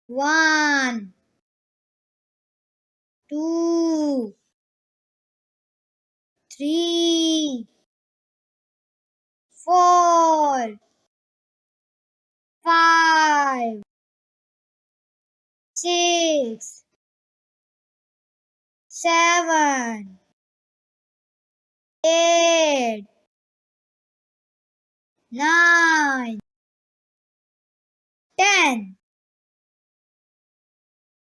One, two, three, four, five, six, seven, eight, nine, 10.